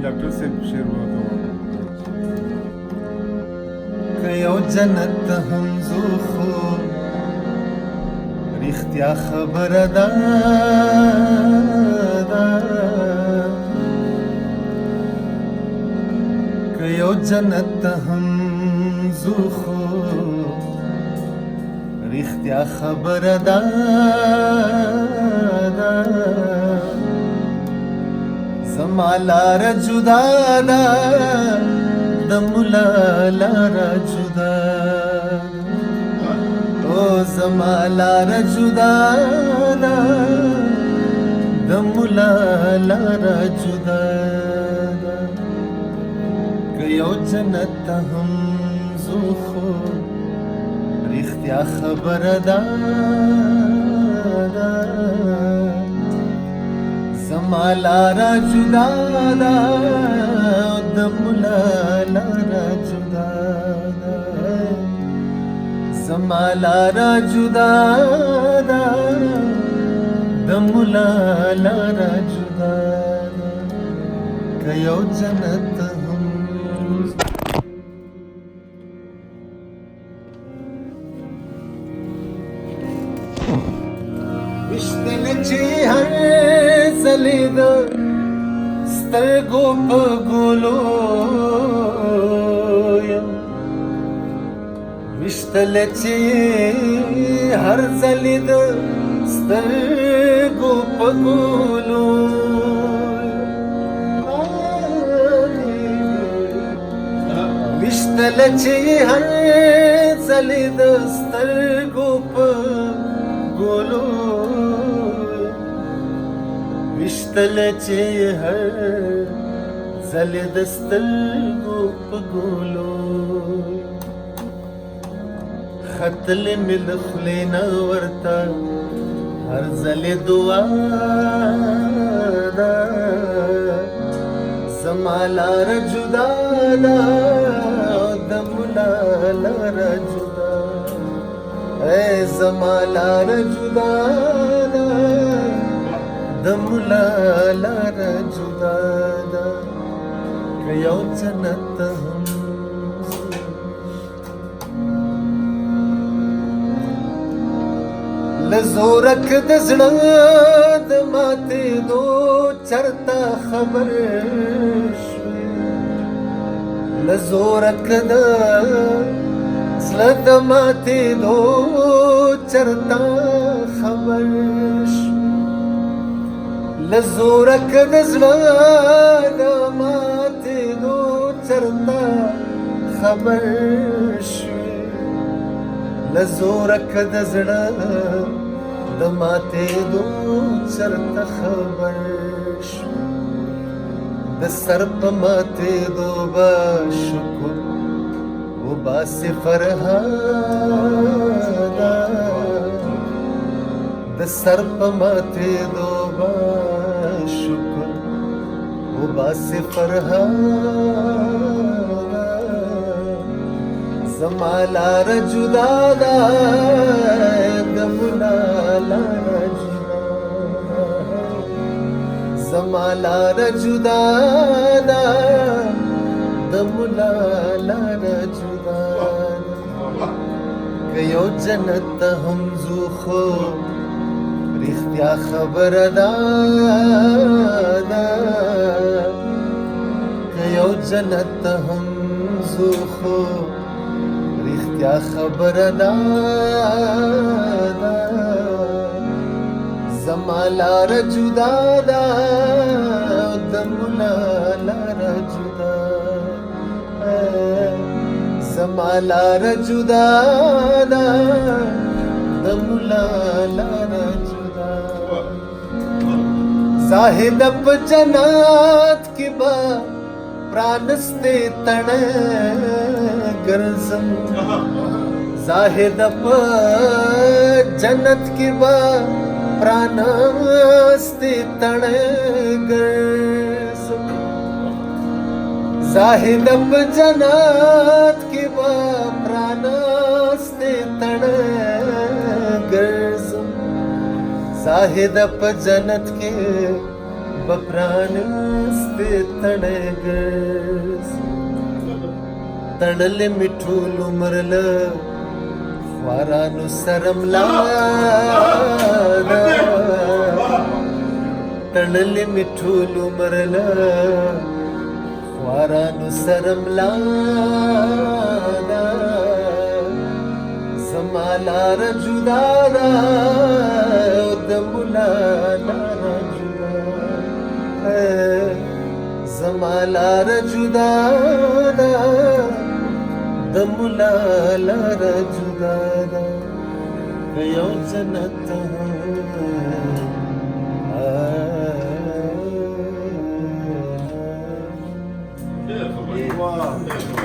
डॉक्टर से शेर हुआ था کيو جنت هم زوخو رښتیا خبره ده کيو جنت هم زوخو رښتیا خبره ده زما لار جدا ده د مولا لار جدا او زما لار جدا ده د مولا لار جدا که یو جنت هم زوخو رښتیا خبره ده زما لارا جدا ده د مولا لارا جدا ده زما لارا جدا ده د مولا لارا جدا ده که یو جنت هم وشتل چې هر زلید سترګو په ګلو یم وشتل چې هر زلید سترګو په ګلو وشتل چې هر زلید سترګو په ګلو وشتل چې هر ځلې د سترګو په ګولو ختلې مې له خولې نه ورته هر ځلې دعا ده زما لار جدا ده د مولا لار جدا ای زما لار جدا ده د مولا لار جدا ده که یو جنت هم لزورک د زړه د ماتېدو چرته خبر شوې لزورک د زړه د ماتېدو چرته خبر لزورک د زړه د ماتېدو چرته خبر شوې لزورک د زړه د ماتېدو چرته خبر شوې د سر په ماتېدو به شکر وباسې فرهاده د سر په ماتېدو به شکر وباسې فرهاده زما لار جدا ده د مولا لار جدا زما لار جدا ده د مولا لار جدا که یو جنت هم زوخو رښتیا خبره ده که یو جنت هم زوخو رښتیا خبره ده زمالار جدا دا دملا لار جدا زمالار جدا دا دملا لار جدا زاهد اب جنات کی با प्राणस्ते तण गरजम जाहिद जन्नत की बा प्राणस्ते तण गरजम जाहिद जन्नत की बा प्राणस्ते तण गरजम जाहिद जन्नत के बप्राणस्ते तणगस तणले मिठूल उमरल वारानु सरमला तणले मिठूल उमरल वारानु सरमला समालार जुदारा दमुलारा زمالار جدا دا دملالار جدا دا یو جنت Wow.